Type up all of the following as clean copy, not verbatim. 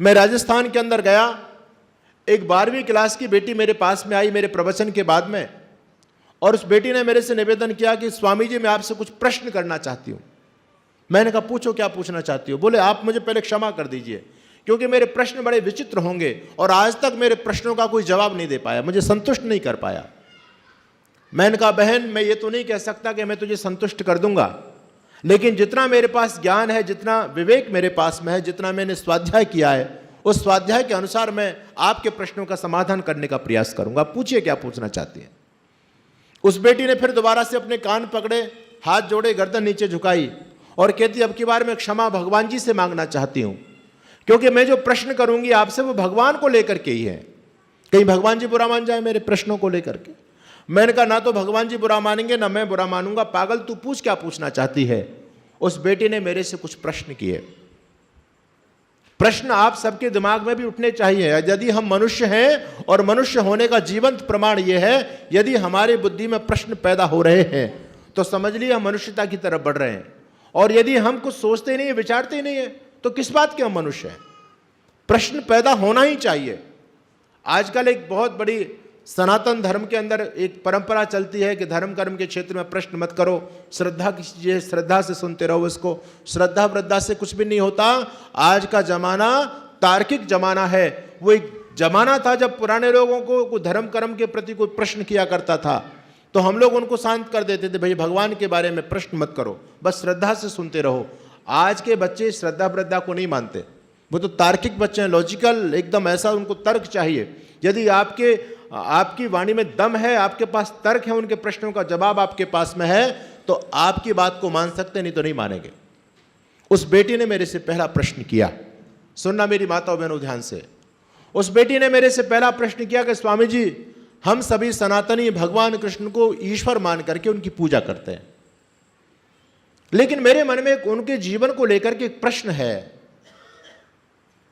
मैं राजस्थान के अंदर गया, एक 12वीं क्लास की बेटी मेरे पास में आई मेरे प्रवचन के बाद में, और उस बेटी ने मेरे से निवेदन किया कि स्वामी जी मैं आपसे कुछ प्रश्न करना चाहती हूँ। मैंने कहा पूछो, क्या पूछना चाहती हो? बोले आप मुझे पहले क्षमा कर दीजिए क्योंकि मेरे प्रश्न बड़े विचित्र होंगे और आज तक मेरे प्रश्नों का कोई जवाब नहीं दे पाया, मुझे संतुष्ट नहीं कर पाया। मैंने कहा बहन मैं ये तो नहीं कह सकता कि मैं तुझे संतुष्ट कर दूंगा, लेकिन जितना मेरे पास ज्ञान है, जितना विवेक मेरे पास में है, जितना मैंने स्वाध्याय किया है, उस स्वाध्याय के अनुसार मैं आपके प्रश्नों का समाधान करने का प्रयास करूंगा। पूछिए क्या पूछना चाहती हैं। उस बेटी ने फिर दोबारा से अपने कान पकड़े, हाथ जोड़े, गर्दन नीचे झुकाई और कहती अब की बार मैं क्षमा भगवान जी से मांगना चाहती हूं, क्योंकि मैं जो प्रश्न करूंगी आपसे वो भगवान को लेकर के ही है, कहीं भगवान जी बुरा मान जाए मेरे प्रश्नों को लेकर के। मैंने कहा ना तो भगवान जी बुरा मानेंगे ना मैं बुरा मानूंगा, पागल तू पूछ क्या पूछना चाहती है। उस बेटी ने मेरे से कुछ प्रश्न किए। प्रश्न आप सबके दिमाग में भी उठने चाहिए। यदि हम मनुष्य हैं और मनुष्य होने का जीवंत प्रमाण यह है, यदि हमारी बुद्धि में प्रश्न पैदा हो रहे हैं तो समझ लीजिए हम मनुष्यता की तरफ बढ़ रहे हैं, और यदि हम कुछ सोचते नहीं, विचारते नहीं है तो किस बात के हम मनुष्य हैं। प्रश्न पैदा होना ही चाहिए। आजकल एक बहुत बड़ी सनातन धर्म के अंदर एक परंपरा चलती है कि धर्म कर्म के क्षेत्र में प्रश्न मत करो, श्रद्धा की चीजें श्रद्धा से सुनते रहो इसको। श्रद्धा वृद्धा से कुछ भी नहीं होता। आज का जमाना तार्किक जमाना है। वो एक जमाना था जब पुराने लोगों को धर्म कर्म के प्रति कोई प्रश्न किया करता था तो हम लोग उनको शांत कर देते थे, भाई भगवान के बारे में प्रश्न मत करो, बस श्रद्धा से सुनते रहो। आज के बच्चे श्रद्धा वृद्धा को नहीं मानते, वो तो तार्किक बच्चे हैं, लॉजिकल एकदम, ऐसा उनको तर्क चाहिए। यदि आपकी वाणी में दम है, आपके पास तर्क है, उनके प्रश्नों का जवाब आपके पास में है तो आपकी बात को मान सकते, नहीं तो नहीं मानेंगे। उस बेटी ने मेरे से पहला प्रश्न किया, सुनना मेरी माताओं बहनों ध्यान से। उस बेटी ने मेरे से पहला प्रश्न किया कि स्वामी जी हम सभी सनातनी भगवान कृष्ण को ईश्वर मान करके उनकी पूजा करते हैं, लेकिन मेरे मन में उनके जीवन को लेकर के एक प्रश्न है।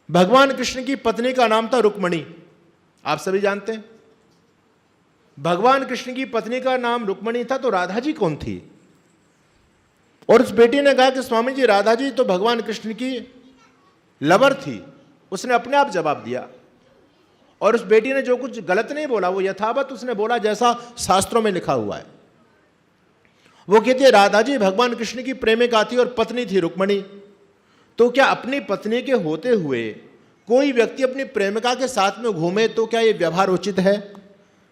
भगवान कृष्ण की पत्नी का नाम था रुक्मणी, आप सभी जानते हैं। भगवान कृष्ण की पत्नी का नाम रुक्मणी था, तो राधा जी कौन थी? और उस बेटी ने कहा कि स्वामी जी राधा जी तो भगवान कृष्ण की लवर थी। उसने अपने आप जवाब दिया, और उस बेटी ने जो कुछ गलत नहीं बोला, वो यथावत उसने बोला जैसा शास्त्रों में लिखा हुआ है। वो कहती है राधा जी भगवान कृष्ण की प्रेमिका थी और पत्नी थी रुक्मणी, तो क्या अपनी पत्नी के होते हुए कोई व्यक्ति अपनी प्रेमिका के साथ में घूमे तो क्या ये व्यवहार उचित है?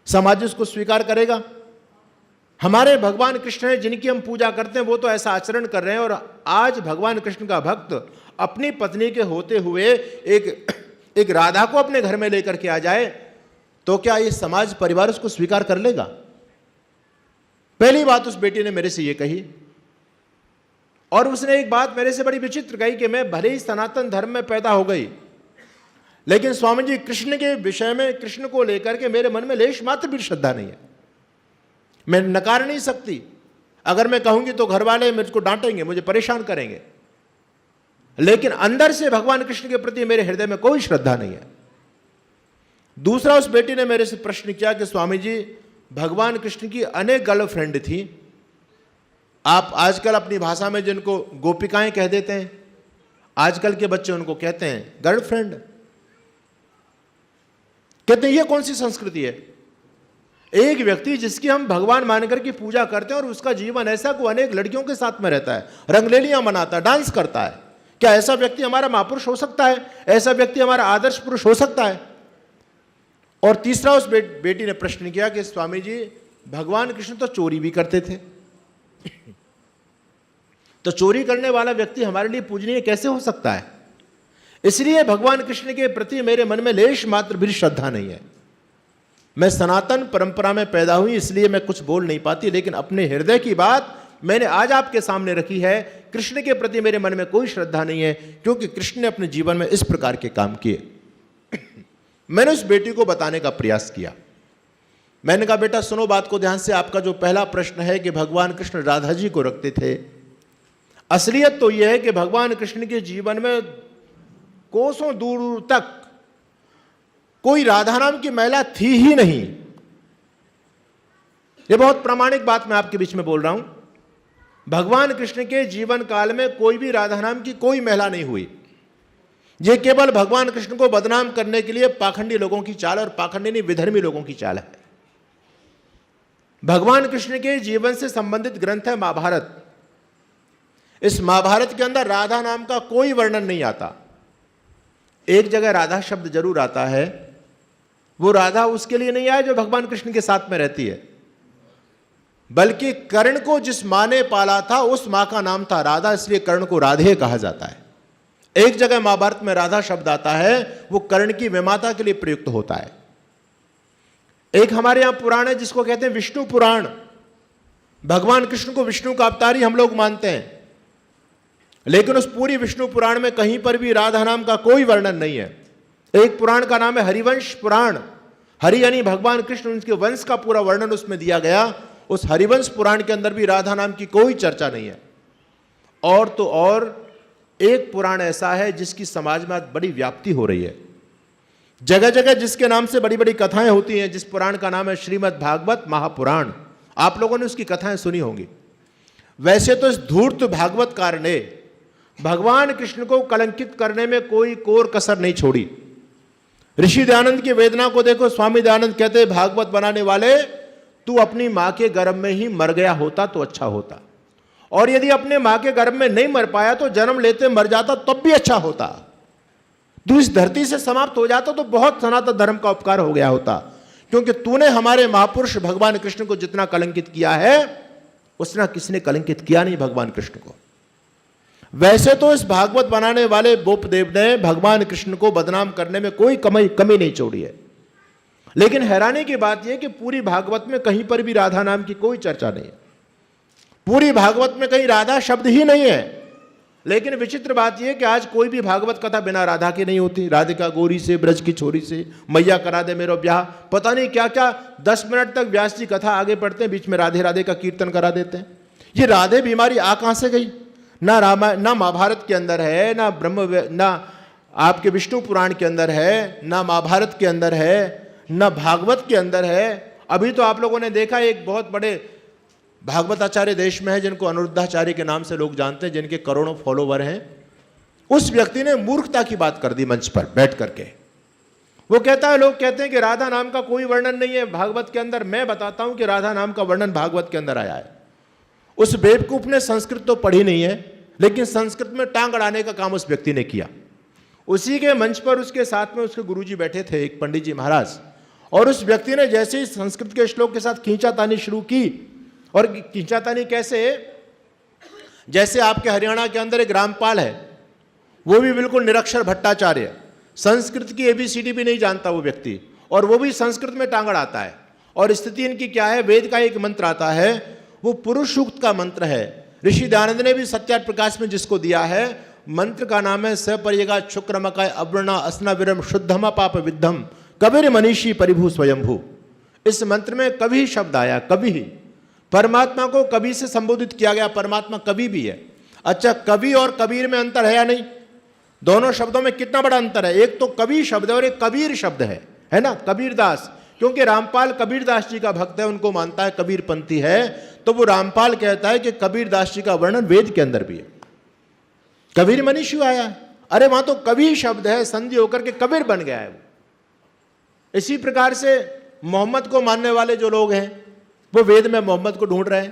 समाज उसको स्वीकार करेगा? हमारे भगवान कृष्ण हैं जिनकी हम पूजा करते हैं, वो तो ऐसा आचरण कर रहे हैं, और आज भगवान कृष्ण का भक्त अपनी पत्नी के होते हुए एक राधा को अपने घर में लेकर के आ जाए तो क्या ये समाज परिवार उसको स्वीकार कर लेगा? पहली बात उस बेटी ने मेरे से ये कही। और उसने एक बात मेरे से बड़ी विचित्र कही कि मैं भले ही सनातन धर्म में पैदा हो गई, लेकिन स्वामी जी कृष्ण के विषय में, कृष्ण को लेकर के मेरे मन में लेश मात्र भी श्रद्धा नहीं है। मैं नकार नहीं सकती, अगर मैं कहूंगी तो घर वाले मुझको डांटेंगे, मुझे परेशान करेंगे, लेकिन अंदर से भगवान कृष्ण के प्रति मेरे हृदय में कोई श्रद्धा नहीं है। दूसरा, उस बेटी ने मेरे से प्रश्न किया कि स्वामी जी भगवान कृष्ण की अनेक गर्लफ्रेंड थी। आप आजकल अपनी भाषा में जिनको गोपिकाएं कह देते हैं, आजकल के बच्चे उनको कहते हैं गर्लफ्रेंड। कहते हैं ये कौन सी संस्कृति है? एक व्यक्ति जिसकी हम भगवान मानकर की पूजा करते हैं और उसका जीवन ऐसा को अनेक लड़कियों के साथ में रहता है, रंगलेलियां मनाता है, डांस करता है, क्या ऐसा व्यक्ति हमारा महापुरुष हो सकता है? ऐसा व्यक्ति हमारा आदर्श पुरुष हो सकता है? और तीसरा, उस बेटी ने प्रश्न किया कि स्वामी जी भगवान कृष्ण तो चोरी भी करते थे, तो चोरी करने वाला व्यक्ति हमारे लिए पूजनीय कैसे हो सकता है? इसलिए भगवान कृष्ण के प्रति मेरे मन में लेश मात्र भी श्रद्धा नहीं है। मैं सनातन परंपरा में पैदा हुई, इसलिए मैं कुछ बोल नहीं पाती, लेकिन अपने हृदय की बात मैंने आज आपके सामने रखी है। कृष्ण के प्रति मेरे मन में कोई श्रद्धा नहीं है, क्योंकि कृष्ण ने अपने जीवन में इस प्रकार के काम किए। मैंने उस बेटी को बताने का प्रयास किया। मैंने कहा बेटा सुनो बात को ध्यान से, आपका जो पहला प्रश्न है कि भगवान कृष्ण राधा जी को रखते थे, असलियत तो यह है कि भगवान कृष्ण के जीवन में कोसों दूर दूर तक कोई राधा नाम की महिला थी ही नहीं। यह बहुत प्रामाणिक बात मैं आपके बीच में बोल रहा हूं। भगवान कृष्ण के जीवन काल में कोई भी राधा नाम की कोई महिला नहीं हुई। ये केवल भगवान कृष्ण को बदनाम करने के लिए पाखंडी लोगों की चाल, और पाखंडी नहीं, विधर्मी लोगों की चाल है। भगवान कृष्ण के जीवन से संबंधित ग्रंथ है महाभारत। इस महाभारत के अंदर राधा नाम का कोई वर्णन नहीं आता। एक जगह राधा शब्द जरूर आता है, वो राधा उसके लिए नहीं आया जो भगवान कृष्ण के साथ में रहती है, बल्कि कर्ण को जिस मां ने पाला था उस मां का नाम था राधा, इसलिए कर्ण को राधे कहा जाता है। एक जगह महाभारत में राधा शब्द आता है, वो कर्ण की विमाता के लिए प्रयुक्त होता है। एक हमारे यहां पुराण है जिसको कहते हैं विष्णु पुराण। भगवान कृष्ण को विष्णु का अवतार ही हम लोग मानते हैं, लेकिन उस पूरी विष्णु पुराण में कहीं पर भी राधा नाम का कोई वर्णन नहीं है। एक पुराण का नाम है हरिवंश पुराण। हरि यानी भगवान कृष्ण, उनके वंश का पूरा वर्णन उसमें दिया गया। उस हरिवंश पुराण के अंदर भी राधा नाम की कोई चर्चा नहीं है। और तो और एक पुराण ऐसा है जिसकी समाज में बड़ी व्याप्ति हो रही है, जगह जगह जिसके नाम से बड़ी बड़ी कथाएं होती हैं, जिस पुराण का नाम है श्रीमद् भागवत महापुराण। आप लोगों ने उसकी कथाएं सुनी होंगी। वैसे तो इस धूर्त भागवतकार ने भगवान कृष्ण को कलंकित करने में कोई कोर कसर नहीं छोड़ी। ऋषि दयानंद की वेदना को देखो। स्वामी दयानंद कहते भागवत बनाने वाले, तू अपनी मां के गर्भ में ही मर गया होता तो अच्छा होता, और यदि अपने मां के गर्भ में नहीं मर पाया तो जन्म लेते मर जाता तब भी अच्छा होता। तू इस धरती से समाप्त हो जाता तो बहुत सनातन धर्म का उपकार हो गया होता, क्योंकि तूने हमारे महापुरुष भगवान कृष्ण को जितना कलंकित किया है उतना किसी ने कलंकित किया नहीं भगवान कृष्ण को। वैसे तो इस भागवत बनाने वाले बोपदेव ने भगवान कृष्ण को बदनाम करने में कोई कमी नहीं छोड़ी है, लेकिन हैरानी की बात यह कि पूरी भागवत में कहीं पर भी राधा नाम की कोई चर्चा नहीं है। पूरी भागवत में कहीं राधा शब्द ही नहीं है। लेकिन विचित्र बात यह कि आज कोई भी भागवत कथा बिना राधा की नहीं होती। राधिका गोरी से, ब्रज की छोरी से, मैया करा दे मेरो ब्याह, पता नहीं क्या क्या। 10 मिनट तक व्यास जी कथा आगे पढ़ते हैं, बीच में राधे राधे का कीर्तन करा देते हैं। ये राधे बीमारी आ कहां से गई? ना रामायण, ना महाभारत के अंदर है, ना आपके विष्णु पुराण के अंदर है, ना महाभारत के अंदर है, ना भागवत के अंदर है। अभी तो आप लोगों ने देखा एक बहुत बड़े भागवताचार्य देश में है जिनको अनिरुद्धाचार्य के नाम से लोग जानते हैं, जिनके करोड़ों फॉलोवर हैं। उस व्यक्ति ने मूर्खता की बात कर दी मंच पर बैठ करके। वो कहता है, लोग कहते हैं कि राधा नाम का कोई वर्णन नहीं है भागवत के अंदर। मैं बताता हूं कि राधा नाम का वर्णन भागवत के अंदर आया है। उस बेवकूफ ने संस्कृत तो पढ़ी नहीं है, लेकिन संस्कृत में टांग अड़ाने का काम उस व्यक्ति ने किया। उसी के मंच पर उसके साथ में उसके गुरुजी बैठे थे, एक पंडित जी महाराज, और उस व्यक्ति ने जैसे ही संस्कृत के श्लोक के साथ खींचातानी शुरू की। और खींचातानी कैसे? जैसे आपके हरियाणा के अंदर एक रामपाल है, वो भी बिल्कुल निरक्षर भट्टाचार्य, संस्कृत की ABCD भी नहीं जानता वो व्यक्ति, और वो भी संस्कृत में टांग अड़ाता है। और स्थिति इनकी क्या है? वेद का एक मंत्र आता है, वो पुरुष सूक्त का मंत्र है। ऋषि दयानंद ने भी सत्यार्थ प्रकाश में जिसको दिया है, मंत्र का नाम है सपर्यगा शुक्रमकाय अवर्णा अस्ना विरम शुद्धमा पाप विद्धम कबीर मनीषी परिभू स्वयंभू। इस मंत्र में कवि शब्द आया, कवि। परमात्मा को कवि से संबोधित किया गया। परमात्मा कवि भी है। अच्छा, कवि और कबीर में अंतर है या नहीं? दोनों शब्दों में कितना बड़ा अंतर है? एक तो कवि शब्द है और एक कबीर शब्द है ना, कबीरदास। क्योंकि रामपाल कबीरदास जी का भक्त है, उनको मानता है कबीरपंथी है, तो वो रामपाल कहता है कि कबीरदास जी का वर्णन वेद के अंदर भी है। कबीर मनीषी आया, अरे वहां तो कवि शब्द है, संधि होकर के कबीर बन गया है वो। इसी प्रकार से मोहम्मद को मानने वाले जो लोग हैं वो वेद में मोहम्मद को ढूंढ रहे हैं।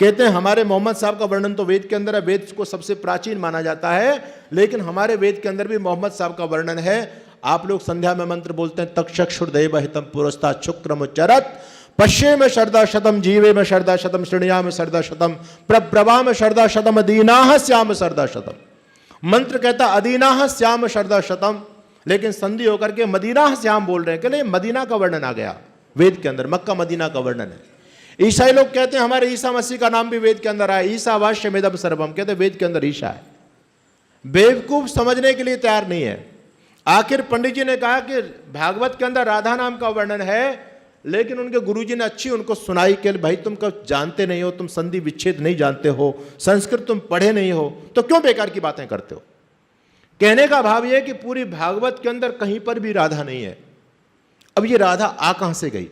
कहते हैं हमारे मोहम्मद साहब का वर्णन तो वेद के अंदर है, वेद को सबसे प्राचीन माना जाता है, लेकिन हमारे वेद के अंदर भी मोहम्मद साहब का वर्णन है। आप लोग संध्या में मंत्र बोलते हैं, तक्षुर्देव हितम पुरस्ता शुक्रम चरत पश्ये में शरदा शतम जीवे में शरदा शतम श्रेणिया में शरदा शतम प्रभ्रवा में शरदा शतम अदीनाह श्याम शरदा शतम। मंत्र कहता अदीनाह श्याम शरदा शतम, लेकिन संधि होकर के मदीना श्याम बोल रहे हैं। कहले मदीना का वर्णन आ गया वेद के अंदर, मक्का मदीना का वर्णन है। ईसाई लोग कहते हैं हमारे ईसा मसीह का नाम भी वेद के अंदर आया, ईसा वाश्यमेदम सर्वम, कहते वेद के अंदर ईसा है। बेवकूफ समझने के लिए तैयार नहीं है। आखिर पंडित जी ने कहा कि भागवत के अंदर राधा नाम का वर्णन है, लेकिन उनके गुरुजी ने अच्छी उनको सुनाई कि भाई तुम कब जानते नहीं हो, तुम संधि विच्छेद नहीं जानते हो, संस्कृत तुम पढ़े नहीं हो, तो क्यों बेकार की बातें करते हो। कहने का भाव यह कि पूरी भागवत के अंदर कहीं पर भी राधा नहीं है। अब ये राधा आ कहां से गई?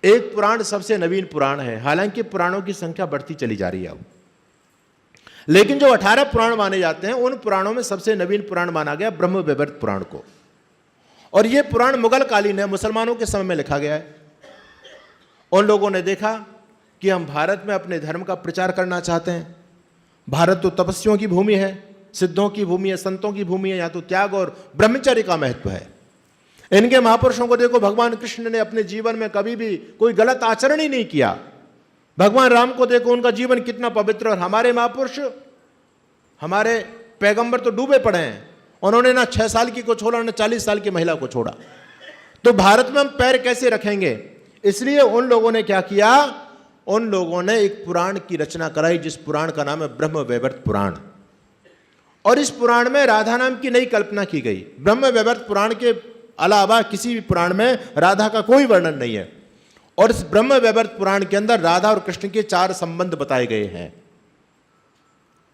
एक पुराण सबसे नवीन पुराण है, हालांकि पुराणों की संख्या बढ़ती चली जा रही है अब, लेकिन जो 18 पुराण माने जाते हैं, उन पुराणों में सबसे नवीन पुराण माना गया ब्रह्म वैवर्त पुराण को। और यह पुराण मुगल कालीन है, मुसलमानों के समय में लिखा गया है। उन लोगों ने देखा कि हम भारत में अपने धर्म का प्रचार करना चाहते हैं। भारत तो तपस्वियों की भूमि है, सिद्धों की भूमि है, संतों की भूमि है, यहाँ तो त्याग और ब्रह्मचर्य का महत्व है। इनके महापुरुषों को देखो, भगवान कृष्ण ने अपने जीवन में कभी भी कोई गलत आचरण ही नहीं किया। भगवान राम को देखो, उनका जीवन कितना पवित्र। और हमारे महापुरुष, हमारे पैगंबर तो डूबे पड़े हैं। उन्होंने ना 6 साल की को छोड़ा, ना 40 साल की महिला को छोड़ा। तो भारत में हम पैर कैसे रखेंगे? इसलिए उन लोगों ने क्या किया, उन लोगों ने एक पुराण की रचना कराई, जिस पुराण का नाम है ब्रह्म वैवर्त पुराण। और इस पुराण में राधा नाम की नई कल्पना की गई। ब्रह्म वैवर्त पुराण के अलावा किसी भी पुराण में राधा का कोई वर्णन नहीं है। और इस ब्रह्म वैवर्त पुराण के अंदर राधा और कृष्ण के 4 संबंध बताए गए हैं।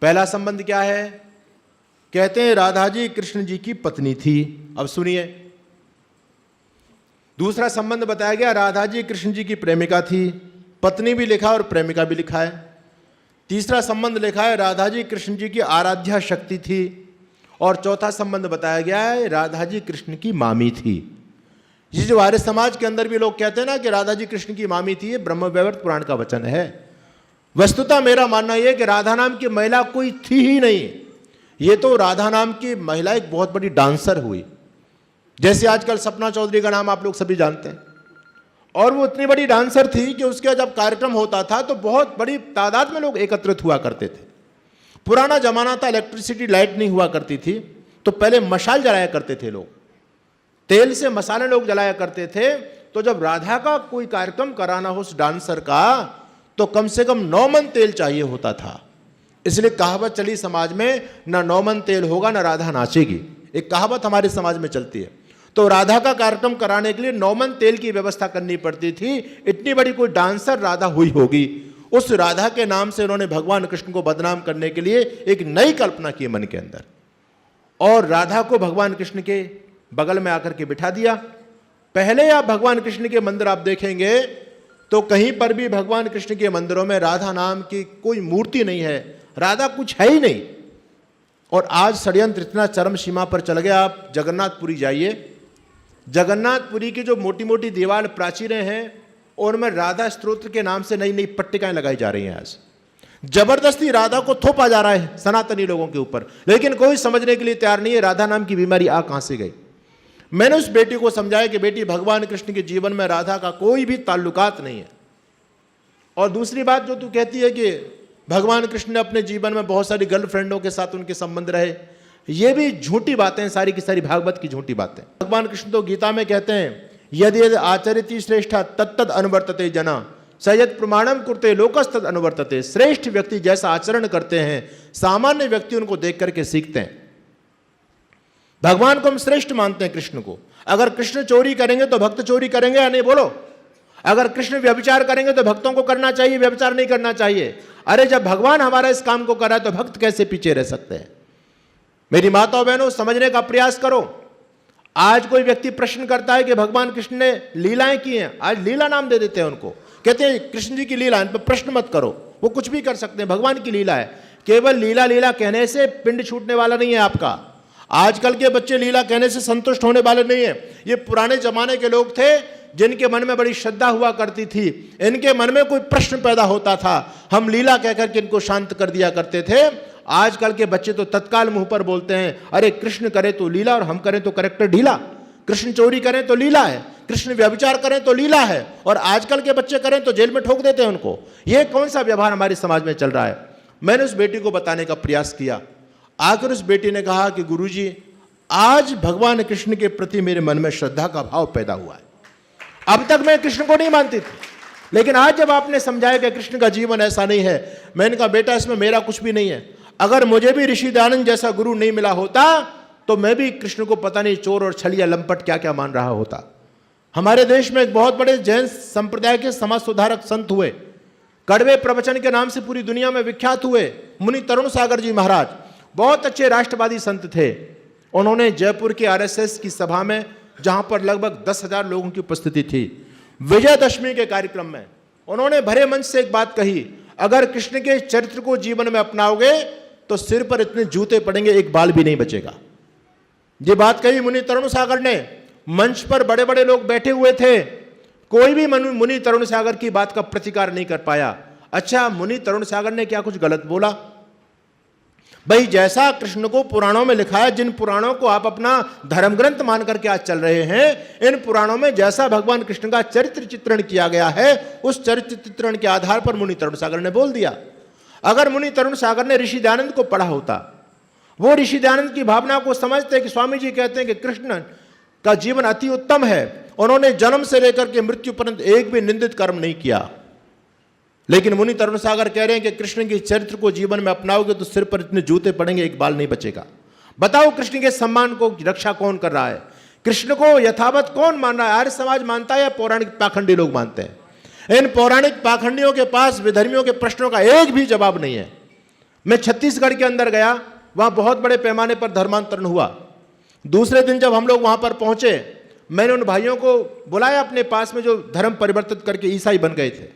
पहला संबंध क्या है? कहते हैं राधा जी कृष्ण जी की पत्नी थी। अब सुनिए, दूसरा संबंध बताया गया, राधा जी कृष्ण जी की प्रेमिका थी। पत्नी भी लिखा और प्रेमिका भी लिखा है। तीसरा संबंध लिखा है, राधा जी कृष्ण जी की आराध्या शक्ति थी। और चौथा संबंध बताया गया है, राधा जी कृष्ण की मामी थी। ये जो आर्य समाज के अंदर भी लोग कहते हैं ना कि राधा जी कृष्ण की मामी थी, ये ब्रह्म वैवर्त पुराण का वचन है। वस्तुतः मेरा मानना यह है कि राधा नाम की महिला कोई थी ही नहीं। ये तो राधा नाम की महिला एक बहुत बड़ी डांसर हुई। जैसे आजकल सपना चौधरी का नाम आप लोग सभी जानते हैं। और वो इतनी बड़ी डांसर थी कि उसका जब कार्यक्रम होता था तो बहुत बड़ी तादाद में लोग एकत्रित हुआ करते थे। पुराना जमाना था, इलेक्ट्रिसिटी लाइट नहीं हुआ करती थी, तो पहले मशाल जलाया करते थे लोग। तेल से मसाले लोग जलाया करते थे। तो जब राधा का कोई कार्यक्रम कराना हो उस डांसर का, तो कम से कम 9 मन तेल चाहिए होता था। इसलिए कहावत चली समाज में, ना 9 मन तेल होगा ना राधा नाचेगी। एक कहावत हमारे समाज में चलती है। तो राधा का कार्यक्रम कराने के लिए 9 मन तेल की व्यवस्था करनी पड़ती थी। इतनी बड़ी कोई डांसर राधा हुई होगी। उस राधा के नाम से उन्होंने भगवान कृष्ण को बदनाम करने के लिए एक नई कल्पना की मन के अंदर। और राधा को भगवान कृष्ण के बगल में आकर के बिठा दिया। पहले आप भगवान कृष्ण के मंदिर आप देखेंगे तो कहीं पर भी भगवान कृष्ण के मंदिरों में राधा नाम की कोई मूर्ति नहीं है, राधा कुछ है ही नहीं। और आज षड्यंत्र इतना चरम सीमा पर चल गया। आप जगन्नाथपुरी जाइए, जगन्नाथपुरी की जो मोटी मोटी दीवार प्राचीरें हैं, उनमें राधा स्तोत्र के नाम से नई नई पट्टिकाएं लगाई जा रही हैं। आज जबरदस्ती राधा को थोपा जा रहा है सनातनी लोगों के ऊपर, लेकिन कोई समझने के लिए तैयार नहीं है राधा नाम की बीमारी आ कहां से गई। मैंने उस बेटी को समझाया कि बेटी, भगवान कृष्ण के जीवन में राधा का कोई भी ताल्लुकात नहीं है। और दूसरी बात जो तू कहती है कि भगवान कृष्ण ने अपने जीवन में बहुत सारी गर्लफ्रेंडों के साथ उनके संबंध रहे, ये भी झूठी बातें, सारी की सारी भागवत की झूठी बातें। भगवान कृष्ण तो गीता में कहते हैं, यदि यदि आचरिति श्रेष्ठा तत्तद अनुवर्तते जना सयद प्रमाणम कुरते लोकस्तद अनुवर्तते। श्रेष्ठ व्यक्ति जैसा आचरण करते हैं, सामान्य व्यक्ति उनको देख करके सीखते हैं। भगवान को हम श्रेष्ठ मानते हैं कृष्ण को। अगर कृष्ण चोरी करेंगे तो भक्त चोरी करेंगे या नहीं, बोलो? अगर कृष्ण व्यभिचार करेंगे तो भक्तों को करना चाहिए, व्यभिचार नहीं करना चाहिए। अरे जब भगवान हमारा इस काम को कर रहा है तो भक्त कैसे पीछे रह सकते हैं? मेरी माताओं बहनों, समझने का प्रयास करो। आज कोई व्यक्ति प्रश्न करता है कि भगवान कृष्ण ने लीलाएं की हैं, आज लीला नाम दे देते हैं उनको, कहते हैं कृष्ण जी की लीला, इन पर प्रश्न मत करो, वो कुछ भी कर सकते हैं, भगवान की लीला है। केवल लीला लीला कहने से पिंड छूटने वाला नहीं है आपका। आजकल के बच्चे लीला कहने से संतुष्ट होने वाले नहीं है। ये पुराने जमाने के लोग थे जिनके मन में बड़ी श्रद्धा हुआ करती थी। इनके मन में कोई प्रश्न पैदा होता था, हम लीला कहकर के इनको शांत कर दिया करते थे। आजकल के बच्चे तो तत्काल मुंह पर बोलते हैं, अरे कृष्ण करे तो लीला और हम करें तो करेक्टर ढीला। कृष्ण चोरी करें तो लीला है, कृष्ण व्यभिचार करें तो लीला है, और आजकल के बच्चे करें तो जेल में ठोक देते हैं उनको। यह कौन सा व्यवहार हमारे समाज में चल रहा है? मैंने उस बेटी को बताने का प्रयास किया। आकर उस बेटी ने कहा कि गुरुजी, आज भगवान कृष्ण के प्रति मेरे मन में श्रद्धा का भाव पैदा हुआ है। अब तक मैं कृष्ण को नहीं मानती थी, लेकिन आज जब आपने समझाया कि कृष्ण का जीवन ऐसा नहीं है, मैंने कहा बेटा इसमें मेरा कुछ भी नहीं है। अगर मुझे भी ऋषि दयानंद जैसा गुरु नहीं मिला होता तो मैं भी कृष्ण को पता नहीं चोर और छलिया लंपट क्या क्या मान रहा होता। हमारे देश में एक बहुत बड़े जैन संप्रदाय के समाज सुधारक संत हुए, कड़वे प्रवचन के नाम से पूरी दुनिया में विख्यात हुए। मुनि तरुण सागर जी महाराज बहुत अच्छे राष्ट्रवादी संत थे। उन्होंने जयपुर के आरएसएस की सभा में, जहां पर लगभग 10,000 लोगों की उपस्थिति थी, विजयदशमी के कार्यक्रम में उन्होंने भरे मंच से एक बात कही, अगर कृष्ण के चरित्र को जीवन में अपनाओगे तो सिर पर इतने जूते पड़ेंगे, एक बाल भी नहीं बचेगा। ये बात कही मुनि तरुण सागर ने। मंच पर बड़े बड़े लोग बैठे हुए थे, कोई भी मुनि तरुण सागर की बात का प्रतिकार नहीं कर पाया। अच्छा, मुनि तरुण सागर ने क्या कुछ गलत बोला? भाई, जैसा कृष्ण को पुराणों में लिखा है, जिन पुराणों को आप अपना धर्म ग्रंथ मान करके आज चल रहे हैं, इन पुराणों में जैसा भगवान कृष्ण का चरित्र चित्रण किया गया है, उस चरित्र चित्रण के आधार पर मुनि तरुण सागर ने बोल दिया। अगर मुनि तरुण सागर ने ऋषि दयानंद को पढ़ा होता, वो ऋषि दयानंद की भावना को समझते कि स्वामी जी कहते हैं कि कृष्ण का जीवन अति उत्तम है, उन्होंने जन्म से लेकर के मृत्यु पर्यंत एक भी निंदित कर्म नहीं किया। लेकिन मुनि तरुण सागर कह रहे हैं कि कृष्ण के चरित्र को जीवन में अपनाओगे तो सिर पर इतने जूते पड़ेंगे, एक बाल नहीं बचेगा। बताओ, कृष्ण के सम्मान को रक्षा कौन कर रहा है? कृष्ण को यथावत कौन मान रहा है? आर्य समाज मानता है या पौराणिक पाखंडी लोग मानते हैं? इन पौराणिक पाखंडियों के पास विधर्मियों के प्रश्नों का एक भी जवाब नहीं है। मैं छत्तीसगढ़ के अंदर गया, वहां बहुत बड़े पैमाने पर धर्मांतरण हुआ। दूसरे दिन जब हम लोग वहां पर पहुंचे, मैंने उन भाइयों को बुलाया अपने पास में जो धर्म परिवर्तित करके ईसाई बन गए थे।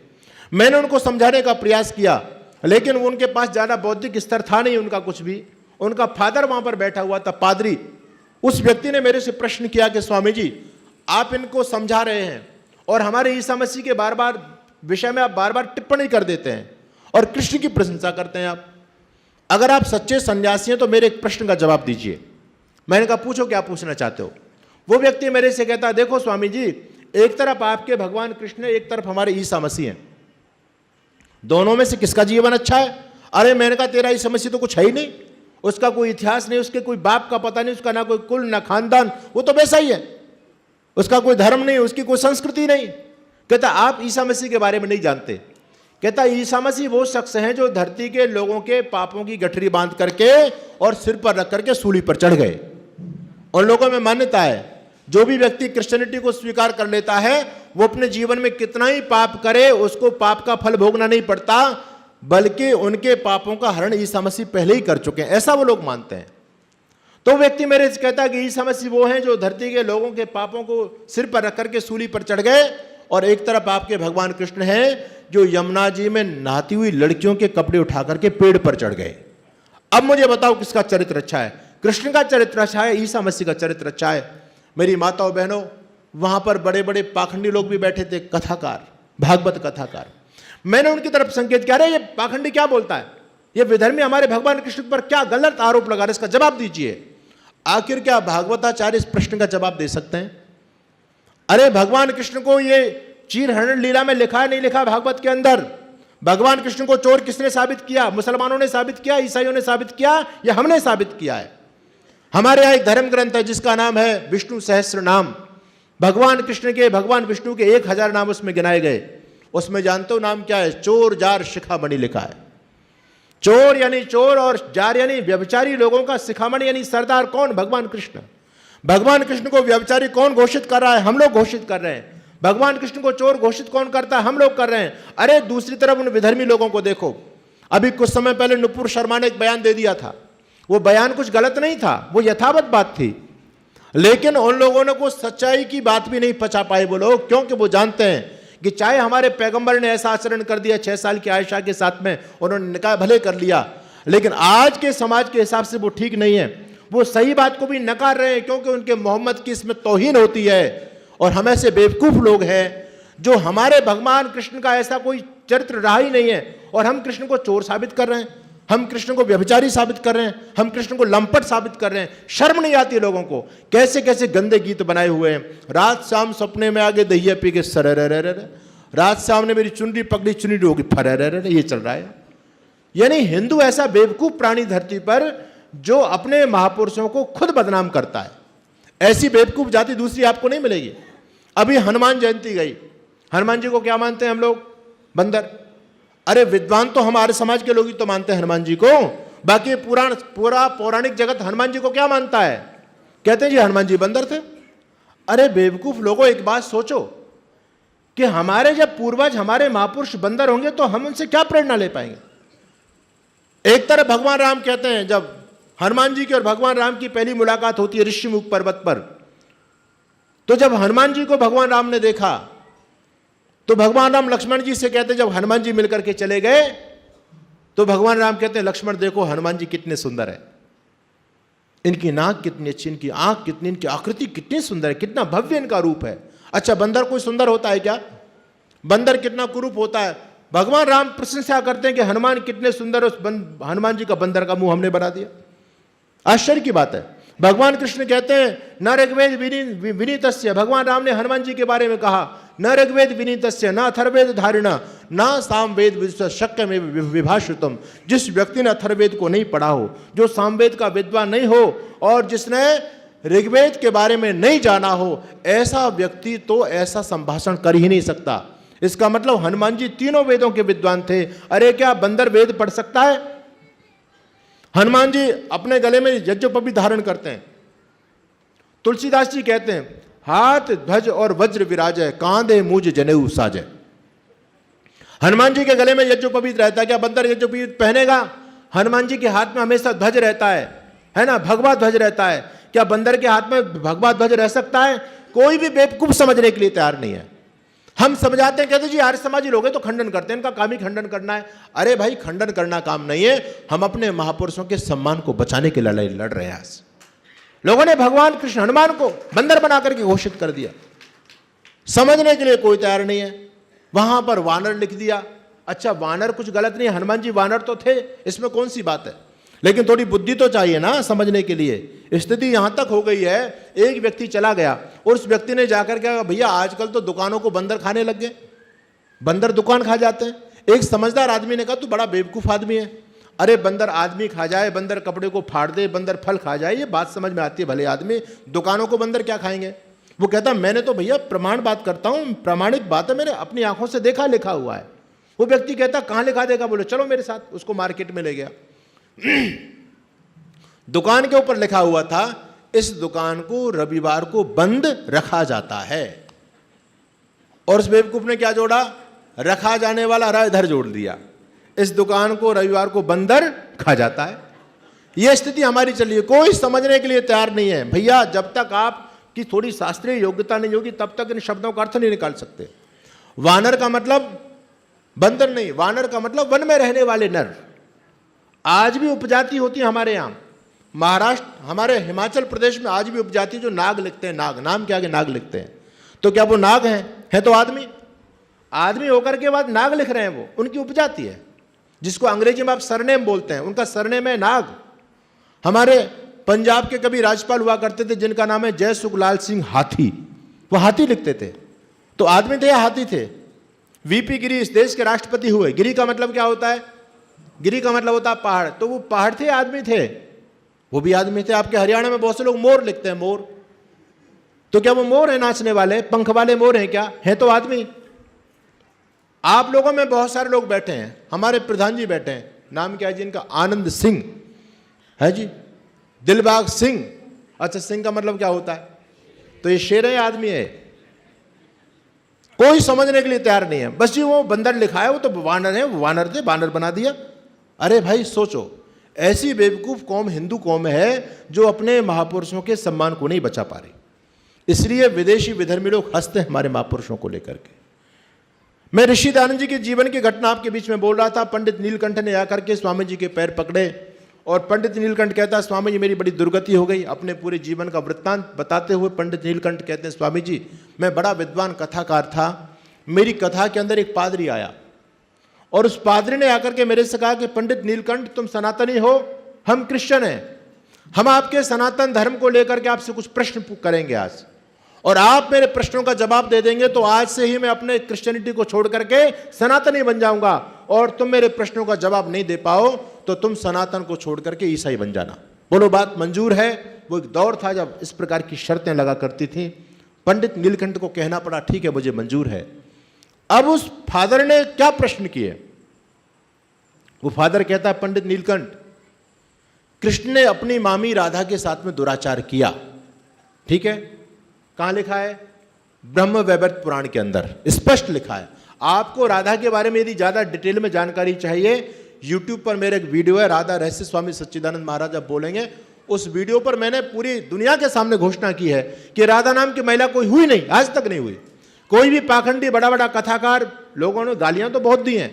मैंने उनको समझाने का प्रयास किया, लेकिन उनके पास ज़्यादा बौद्धिक स्तर था नहीं उनका कुछ भी। उनका फादर वहाँ पर बैठा हुआ था, पादरी। उस व्यक्ति ने मेरे से प्रश्न किया कि स्वामी जी, आप इनको समझा रहे हैं और हमारे ईसा मसीह के बार बार विषय में आप बार बार टिप्पणी कर देते हैं और कृष्ण की प्रशंसा करते हैं आप। अगर आप सच्चे सन्यासी हैं तो मेरे एक प्रश्न का जवाब दीजिए। मैंने कहा, पूछो, क्या पूछना चाहते हो? वो व्यक्ति मेरे से कहता, देखो स्वामी जी, एक तरफ आपके भगवान कृष्ण है, एक तरफ हमारे ईसा मसीह हैं, दोनों में से किसका जीवन अच्छा है? अरे मैंने कहा, तेरा ईसा मसीह तो कुछ है ही नहीं, उसका कोई इतिहास नहीं, उसके कोई बाप का पता नहीं, उसका ना कोई कुल ना खानदान, वो तो वैसा ही है, उसका कोई धर्म नहीं, उसकी कोई संस्कृति नहीं। कहता, आप ईसा मसीह के बारे में नहीं जानते। कहता, ईसा मसीह वो शख्स हैं जो धरती के लोगों के पापों की गठरी बांध करके और सिर पर रख करके सूली पर चढ़ गए। उन लोगों में मान्यता है, जो भी व्यक्ति क्रिश्चियनिटी को स्वीकार कर लेता है, वो अपने जीवन में कितना ही पाप करे, उसको पाप का फल भोगना नहीं पड़ता, बल्कि उनके पापों का हरण ईसा मसीह पहले ही कर चुके हैं, ऐसा वो लोग मानते हैं। तो व्यक्ति मेरे से कहता है कि ईसा मसीह वो हैं जो धरती के लोगों के पापों को सिर पर रख करके सूली पर चढ़ गए, और एक तरफ आपके भगवान कृष्ण हैं जो यमुना जी में नहाती हुई लड़कियों के कपड़े उठा करके पेड़ पर चढ़ गए। अब मुझे बताओ, किसका चरित्र अच्छा है? कृष्ण का चरित्र अच्छा है, ईसा मसीह का चरित्र अच्छा है? मेरी माताओं बहनों, वहां पर बड़े बड़े पाखंडी लोग भी बैठे थे, कथाकार, भागवत कथाकार। मैंने उनकी तरफ संकेत किया, अरे ये पाखंडी क्या बोलता है, ये विधर्मी हमारे भगवान कृष्ण पर क्या गलत आरोप लगा रहे, इसका जवाब दीजिए। आखिर क्या भागवताचार्य इस प्रश्न का जवाब दे सकते हैं? अरे भगवान कृष्ण को ये चीर हरण लीला में लिखा है, नहीं लिखा भागवत के अंदर? भगवान कृष्ण को चोर किसने साबित किया? मुसलमानों ने साबित किया, ईसाइयों ने साबित किया, या हमने साबित किया है? हमारे यहाँ एक धर्म ग्रंथ है जिसका नाम है विष्णु सहस्त्र नाम। भगवान कृष्ण के, भगवान विष्णु के 1000 नाम उसमें गिनाए गए। उसमें जानते हो नाम क्या है? चोर जार शिखामणि लिखा है। चोर यानी चोर और जार यानी व्यभिचारी लोगों का शिखामणि यानी सरदार कौन? भगवान कृष्ण। भगवान कृष्ण को व्यभिचारी कौन घोषित कर रहा है? हम लोग घोषित कर रहे हैं। भगवान कृष्ण को चोर घोषित कौन करता है? हम लोग कर रहे हैं। अरे दूसरी तरफ उन विधर्मी लोगों को देखो। अभी कुछ समय पहले नुपुर शर्मा ने एक बयान दे दिया था। वो बयान कुछ गलत नहीं था, वो यथावत बात थी, लेकिन उन लोगों ने कुछ सच्चाई की बात भी नहीं पचा पाए वो लोग, क्योंकि वो जानते हैं कि चाहे हमारे पैगंबर ने ऐसा आचरण कर दिया 6 साल की आयशा के साथ में, उन्होंने निकाह भले कर लिया, लेकिन आज के समाज के हिसाब से वो ठीक नहीं है। वो सही बात को भी नकार रहे हैं, क्योंकि उनके मोहम्मद की इसमें तौहीन होती है। और हम ऐसे बेवकूफ लोग हैं जो हमारे भगवान कृष्ण का ऐसा कोई चरित्र रहा ही नहीं है, और हम कृष्ण को चोर साबित कर रहे हैं, हम कृष्ण को व्यभिचारी साबित कर रहे हैं, हम कृष्ण को लंपट साबित कर रहे हैं। शर्म नहीं आती लोगों को? कैसे कैसे गंदे गीत बनाए हुए हैं। रात शाम सपने में आगे दहिया पी के सर, रात शाम ने मेरी चुनरी पकड़ी, चुनरी होगी फर, ये चल रहा है। यानी हिंदू ऐसा बेवकूफ प्राणी धरती पर जो अपने महापुरुषों को खुद बदनाम करता है। ऐसी बेवकूफ जाति दूसरी आपको नहीं मिलेगी। अभी हनुमान जयंती गई, हनुमान जी को क्या मानते हैं हम लोग? बंदर। अरे विद्वान तो हमारे समाज के लोग ही तो मानते हैं हनुमान जी को, बाकी पूरा पौराणिक जगत हनुमान जी को क्या मानता है? कहते हैं जी हनुमान जी बंदर थे। अरे बेवकूफ लोगों, एक बात सोचो कि हमारे जब पूर्वज, हमारे महापुरुष बंदर होंगे तो हम उनसे क्या प्रेरणा ले पाएंगे? एक तरफ भगवान राम कहते हैं, जब हनुमान जी की और भगवान राम की पहली मुलाकात होती है ऋषिमुख पर्वत पर, तो जब हनुमान जी को भगवान राम ने देखा तो भगवान राम लक्ष्मण जी से कहते, जब हनुमान जी मिलकर के चले गए तो भगवान राम कहते हैं लक्ष्मण देखो हनुमान जी कितने सुंदर है, इनकी नाक कितनी अच्छी, इनकी आंख कितनी, इनकी आकृति कितनी सुंदर है, कितना भव्य इनका रूप है। अच्छा बंदर कोई सुंदर होता है क्या? बंदर कितना कुरूप होता है। भगवान राम प्रशंसा करते हैं कि हनुमान कितने सुंदर, उस हनुमान जी का बंदर का मुंह हमने बना दिया। आश्चर्य की बात है। भगवान कृष्ण कहते हैं न ऋग्वेद विनीतस्य, भगवान राम ने हनुमान जी के बारे में कहा न ऋग्वेद विनीतस्य न अथर्वेद धारिणा न सामवेद शक्य में विभाषितम। जिस व्यक्ति ने अथर्वेद को नहीं पढ़ा हो, जो सामवेद का विद्वान नहीं हो और जिसने ऋग्वेद के बारे में नहीं जाना हो, ऐसा व्यक्ति तो ऐसा संभाषण कर ही नहीं सकता। इसका मतलब हनुमान जी तीनों वेदों के विद्वान थे। अरे क्या बंदर वेद पढ़ सकता है? हनुमान जी अपने गले में यज्ञोपवीत धारण करते हैं। तुलसीदास जी कहते हैं हाथ ध्वज और वज्र विराजय, कांधे मुझ जनेऊ साजय। हनुमान जी के गले में यज्ञोपवीत रहता है। क्या बंदर यज्ञोपवीत पहनेगा? हनुमान जी के हाथ में हमेशा ध्वज रहता है ना, भगवा ध्वज रहता है। क्या बंदर के हाथ में भगवा ध्वज रह सकता है? कोई भी बेवकूफ समझने के लिए तैयार नहीं है। हम समझाते हैं, कहते जी आर्य समाजी लोग हैं तो खंडन करते हैं, इनका काम ही खंडन करना है। अरे भाई खंडन करना काम नहीं है, हम अपने महापुरुषों के सम्मान को बचाने की लड़ाई लड़ रहे हैं। आज लोगों ने भगवान कृष्ण हनुमान को बंदर बना करके घोषित कर दिया। समझने के लिए कोई तैयार नहीं है। वहां पर वानर लिख दिया। अच्छा वानर कुछ गलत नहीं, हनुमान जी वानर तो थे, इसमें कौन सी बात है, लेकिन थोड़ी बुद्धि तो चाहिए ना समझने के लिए। स्थिति यहां तक हो गई है, एक व्यक्ति चला गया और उस व्यक्ति ने जाकर के कहा भैया आजकल तो दुकानों को बंदर खाने लग गए, बंदर दुकान खा जाते हैं। एक समझदार आदमी ने कहा तू बड़ा बेवकूफ आदमी है। अरे बंदर आदमी खा जाए, बंदर कपड़े को फाड़ दे, बंदर फल खा जाए, ये बात समझ में आती है भले आदमी, दुकानों को बंदर क्या खाएंगे? वो कहता मैंने तो भैया प्रमाण बात करता हूं, प्रामाणिक बात है, मैंने अपनी आंखों से देखा, लिखा हुआ है। वो व्यक्ति कहता कहां लिखा देगा? बोले चलो मेरे साथ। उसको मार्केट में ले गया। दुकान के ऊपर लिखा हुआ था इस दुकान को रविवार को बंद रखा जाता है। और उस बेवकूफ ने क्या जोड़ा? रखा जाने वाला रा इधर जोड़ दिया। इस दुकान को रविवार को बंदर खा जाता है। यह स्थिति हमारी चल रही है। कोई समझने के लिए तैयार नहीं है। भैया जब तक आपकी थोड़ी शास्त्रीय योग्यता नहीं होगी तब तक इन शब्दों का अर्थ नहीं निकाल सकते। वानर का मतलब बंदर नहीं, वानर का मतलब वन में रहने वाले नर। आज भी उपजाति होती है हमारे यहां, महाराष्ट्र, हमारे हिमाचल प्रदेश में आज भी उपजाति जो नाग लिखते हैं, नाग नाम के आगे नाग लिखते हैं, तो क्या वो नाग हैं? है तो आदमी, आदमी होकर के बाद नाग लिख रहे हैं, वो उनकी उपजाति है, जिसको अंग्रेजी में आप सरनेम बोलते हैं, उनका सरनेम है नाग। हमारे पंजाब के कभी राज्यपाल हुआ करते थे जिनका नाम है जय सुखलाल सिंह हाथी, वो हाथी लिखते थे, तो आदमी थे या हाथी थे? वीपी गिरी इस देश के राष्ट्रपति हुए। गिरी का मतलब क्या होता है? गिरी का मतलब होता है पहाड़, तो वो पहाड़ थे, आदमी थे, वो भी आदमी थे। आपके हरियाणा में बहुत से लोग मोर लिखते हैं, मोर, तो क्या वो मोर है नाचने वाले, पंख वाले मोर हैं क्या? है तो आदमी। आप लोगों में बहुत सारे लोग बैठे हैं, हमारे प्रधान जी बैठे हैं, नाम क्या है जी इनका? आनंद सिंह है जी, दिलबाग सिंह। अच्छा सिंह का मतलब क्या होता है? तो ये शेर है, आदमी है? कोई समझने के लिए तैयार नहीं है। बस जी वो बंदर लिखा है, वो तो वानर है, वो वानर थे, वानर बना दिया। अरे भाई सोचो, ऐसी बेवकूफ कौम हिंदू कौम है जो अपने महापुरुषों के सम्मान को नहीं बचा पा रही। इसलिए विदेशी विधर्मी लोग हंसते हैं हमारे महापुरुषों को लेकर के। मैं ऋषि दयानंद जी के जीवन की घटना आपके बीच में बोल रहा था। पंडित नीलकंठ ने आकर के स्वामी जी के पैर पकड़े और पंडित नीलकंठ कहता है स्वामी जी मेरी बड़ी दुर्गति हो गई। अपने पूरे जीवन का वृत्तांत बताते हुए पंडित नीलकंठ कहते हैं स्वामी जी मैं बड़ा विद्वान कथाकार था, मेरी कथा के अंदर एक पादरी आया और उस पादरी ने आकर के मेरे से कहा कि पंडित नीलकंठ तुम सनातनी हो, हम क्रिश्चियन हैं, हम आपके सनातन धर्म को लेकर के आपसे कुछ प्रश्न करेंगे आज, और आप मेरे प्रश्नों का जवाब दे देंगे तो आज से ही मैं अपने क्रिश्चियनिटी को छोड़ करके सनातनी बन जाऊंगा, और तुम मेरे प्रश्नों का जवाब नहीं दे पाओ तो तुम सनातन को छोड़ करके ईसाई बन जाना। बोलो बात मंजूर है? वो एक दौर था जब इस प्रकार की शर्तें लगा करती थी। पंडित नीलकंठ को कहना पड़ा ठीक है मुझे मंजूर है। अब उस फादर ने क्या प्रश्न किए? वो फादर कहता है पंडित नीलकंठ, कृष्ण ने अपनी मामी राधा के साथ में दुराचार किया, ठीक है, कहां लिखा है? ब्रह्म वैवर्त पुराण के अंदर स्पष्ट लिखा है। आपको राधा के बारे में यदि ज्यादा डिटेल में जानकारी चाहिए, यूट्यूब पर मेरे एक वीडियो है, राधा रहस्य स्वामी सच्चिदानंद महाराज आप बोलेंगे, उस वीडियो पर मैंने पूरी दुनिया के सामने घोषणा की है कि राधा नाम की महिला कोई हुई नहीं, आज तक नहीं हुई। कोई भी पाखंडी बड़ा बड़ा कथाकार, लोगों ने गालियां तो बहुत दी हैं,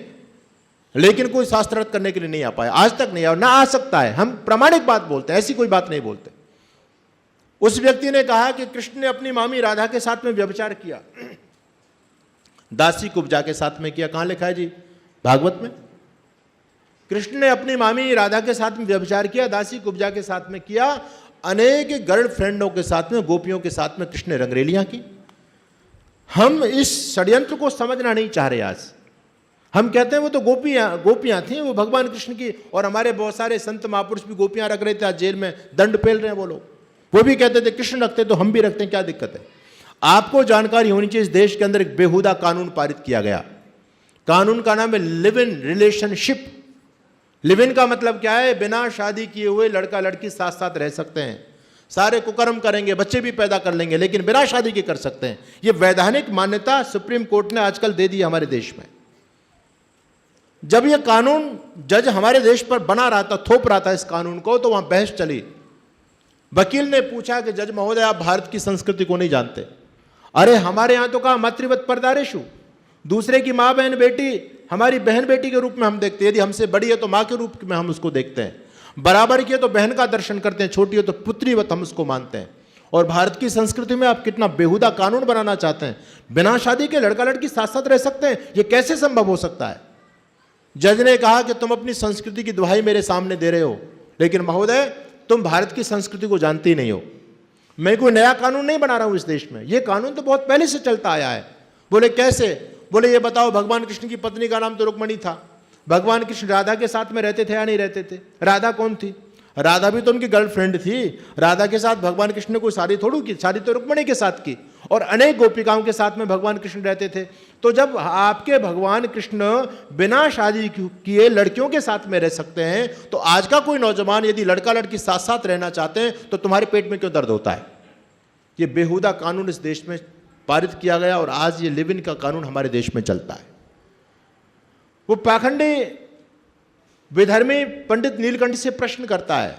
लेकिन कोई शास्त्रार्थ करने के लिए नहीं आ पाया, आज तक नहीं आया, ना आ सकता है। हम प्रामाणिक बात बोलते हैं, ऐसी कोई बात नहीं बोलते। उस व्यक्ति ने कहा कि कृष्ण ने अपनी मामी राधा के साथ में व्यभिचार किया, दासी कुब्जा के साथ में किया। कहां लिखा है जी? भागवत में। कृष्ण ने अपनी मामी राधा के साथ में व्यभिचार किया, दासी कुब्जा के साथ में किया, अनेक गर्लफ्रेंडों के साथ में, गोपियों के साथ में कृष्ण ने रंगरेलियां की। हम इस षड्यंत्र को समझना नहीं चाह रहे। आज हम कहते हैं वो तो गोपियां थी, वो भगवान कृष्ण की, और हमारे बहुत सारे संत महापुरुष भी गोपियां रख रहे थे, आज जेल में दंड पेल रहे हैं वो लोग। वो भी कहते थे कृष्ण रखते तो हम भी रखते हैं, क्या दिक्कत है? आपको जानकारी होनी चाहिए, इस देश के अंदर एक बेहुदा कानून पारित किया गया। कानून का नाम है live in relationship. Live in का मतलब क्या है? बिना शादी किए हुए लड़का लड़की साथ साथ रह सकते हैं, सारे कुकर्म करेंगे, बच्चे भी पैदा कर लेंगे, लेकिन बिना शादी के कर सकते हैं। यह वैधानिक मान्यता सुप्रीम कोर्ट ने आजकल दे दी हमारे देश में। जब यह कानून जज हमारे देश पर बना रहा था, थोप रहा था इस कानून को, तो वहां बहस चली। वकील ने पूछा कि जज महोदय, आप भारत की संस्कृति को नहीं जानते। अरे हमारे यहां तो कहा मातृवत परदारेषु, दूसरे की माँ बहन बेटी हमारी बहन बेटी के रूप में हम देखते हैं। यदि हमसे बड़ी है तो माँ के रूप में हम उसको देखते हैं, बराबर की है तो बहन का दर्शन करते हैं, छोटी है तो पुत्रीवत हम उसको मानते हैं। और भारत की संस्कृति में आप कितना बेहुदा कानून बनाना चाहते हैं, बिना शादी के लड़का लड़की साथ साथ रह सकते हैं, ये कैसे संभव हो सकता है? जज ने कहा कि तुम अपनी संस्कृति की दुहाई मेरे सामने दे रहे हो, लेकिन महोदय तुम भारत की संस्कृति को जानते ही नहीं हो। मैं कोई नया कानून नहीं बना रहा हूं इस देश में, यह कानून तो बहुत पहले से चलता आया है। बोले कैसे? बोले ये बताओ, भगवान कृष्ण की पत्नी का नाम तो रुक्मिणी था, भगवान कृष्ण राधा के साथ में रहते थे या नहीं रहते थे? राधा कौन थी? राधा भी तो उनकी गर्लफ्रेंड थी। राधा के साथ भगवान कृष्ण ने कोई शादी थोड़ी की, शादी तो रुक्मिणी के साथ की, और अनेक गोपिकाओं के साथ में भगवान कृष्ण रहते थे। तो जब आपके भगवान कृष्ण बिना शादी किए लड़कियों के साथ में रह सकते हैं, तो आज का कोई नौजवान यदि लड़का लड़की साथ साथ रहना चाहते हैं तो तुम्हारे पेट में क्यों दर्द होता है? ये बेहुदा कानून इस देश में पारित किया गया, और आज ये लिव इन का कानून हमारे देश में चलता है। वो पाखंडी विधर्मी पंडित नीलकंठ से प्रश्न करता है,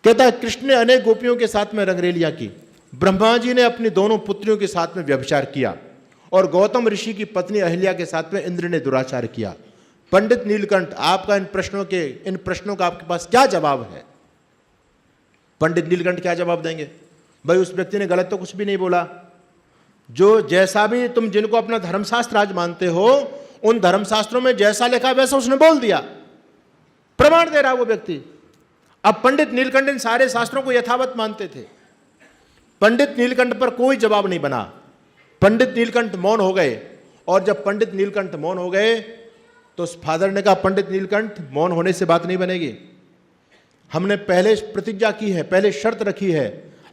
कहता है कृष्ण ने अनेक गोपियों के साथ में रंगरेलियां की, ब्रह्मा जी ने अपनी दोनों पुत्रियों के साथ में व्यभिचार किया, और गौतम ऋषि की पत्नी अहिल्या के साथ में इंद्र ने दुराचार किया। पंडित नीलकंठ, आपका इन प्रश्नों का आपके पास क्या जवाब है? पंडित नीलकंठ क्या जवाब देंगे? भाई उस व्यक्ति ने गलत तो कुछ भी नहीं बोला। जो जैसा भी तुम जिनको अपना धर्मशास्त्र आज मानते हो, उन धर्मशास्त्रों में जैसा लिखा वैसा उसने बोल दिया, प्रमाण दे रहा वो व्यक्ति। अब पंडित नीलकंठ इन सारे शास्त्रों को यथावत मानते थे। पंडित नीलकंठ पर कोई जवाब नहीं बना, पंडित नीलकंठ मौन हो गए। और जब पंडित नीलकंठ मौन हो गए तो उस फादर ने कहा, पंडित नीलकंठ मौन होने से बात नहीं बनेगी, हमने पहले प्रतिज्ञा की है, पहले शर्त रखी है,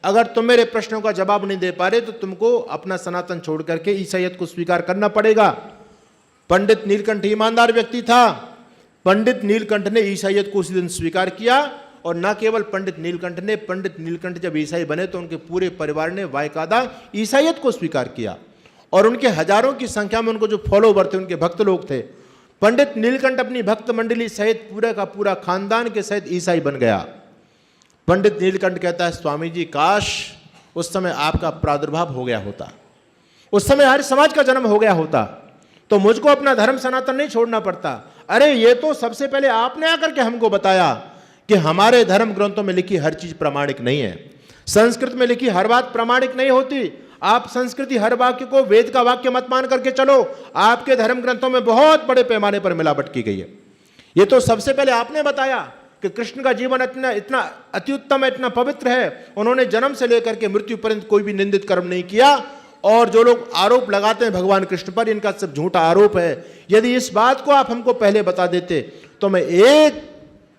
अगर तुम मेरे प्रश्नों का जवाब नहीं दे पा रहे तो तुमको अपना सनातन छोड़ करके ईसाईयत को स्वीकार करना पड़ेगा। पंडित नीलकंठ ईमानदार व्यक्ति था। पंडित नीलकंठ ने ईसाईयत को उसी दिन स्वीकार किया, और न केवल पंडित नीलकंठ जब ईसाई बने तो उनके पूरे परिवार ने बाकायदा ईसाईयत को स्वीकार किया, और उनके हजारों की संख्या में उनको जो फॉलोवर थे, उनके भक्त लोग थे। पंडित नीलकंठ अपनी भक्त मंडली सहित पूरा का पूरा खानदान के सहित ईसाई बन गया। पंडित नीलकंठ कहता है, स्वामी जी काश उस समय आपका प्रादुर्भाव हो गया होता, उस समय आर्य समाज का जन्म हो गया होता, तो मुझको अपना धर्म सनातन नहीं छोड़ना पड़ता। अरे ये तो सबसे पहले आपने आकर के हमको बताया कि हमारे धर्म ग्रंथों में लिखी हर चीज प्रामाणिक नहीं है, संस्कृत में लिखी हर बात प्रामाणिक नहीं होती। आप संस्कृति हर वाक्य को वेद का वाक्य मत मान करके चलो, आपके धर्म ग्रंथों में बहुत बड़े पैमाने पर मिलावट की गई है। ये तो सबसे पहले आपने बताया कि कृष्ण का जीवन इतना अति उत्तम है, इतना पवित्र है, उन्होंने जन्म से लेकर के मृत्यु पर्यंत कोई भी निंदित कर्म नहीं किया। और जो लोग आरोप लगाते हैं भगवान कृष्ण पर, इनका सब झूठा आरोप है। यदि इस बात को आप हमको पहले बता देते तो मैं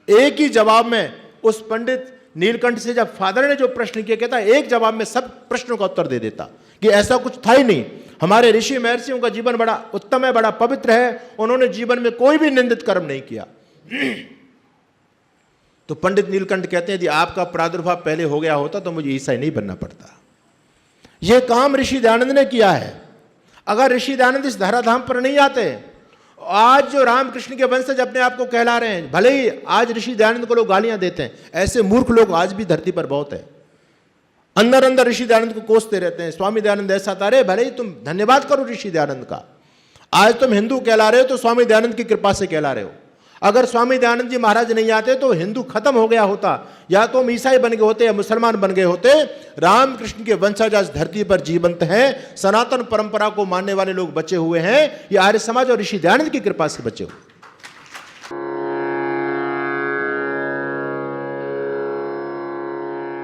एक ही जवाब में उस पंडित नीलकंठ से, जब फादर ने जो प्रश्न किया, कहता एक जवाब में सब प्रश्नों का उत्तर दे देता कि ऐसा कुछ था ही नहीं। हमारे ऋषि महर्षियों का जीवन बड़ा उत्तम है, बड़ा पवित्र है, उन्होंने जीवन में कोई भी निंदित कर्म नहीं किया। तो पंडित नीलकंठ कहते हैं यदि आपका प्रादुर्भाव पहले हो गया होता तो मुझे ईसाई नहीं बनना पड़ता। यह काम ऋषि दयानंद ने किया है। अगर ऋषि दयानंद इस धराधाम पर नहीं आते, आज जो रामकृष्ण के वंशज अपने आप को कहला रहे हैं, भले ही आज ऋषि दयानंद को लोग गालियां देते हैं, ऐसे मूर्ख लोग आज भी धरती पर बहुत है। अंदर अंदर ऋषि दयानंद को कोसते रहते हैं, स्वामी दयानंद ऐसा था। अरे भले ही तुम धन्यवाद करो ऋषि दयानंद का, आज तुम हिंदू कहला रहे हो तो स्वामी दयानंद की कृपा से कहला रहे हो। अगर स्वामी दयानंद जी महाराज नहीं आते तो हिंदू खत्म हो गया होता, या तो हम ईसाई बन गए होते या मुसलमान बन गए होते। रामकृष्ण के वंशज आज धरती पर जीवंत हैं, सनातन परंपरा को मानने वाले लोग बचे हुए हैं। ये आर्य समाज और ऋषि दयानंद की कृपा से बचे हुए।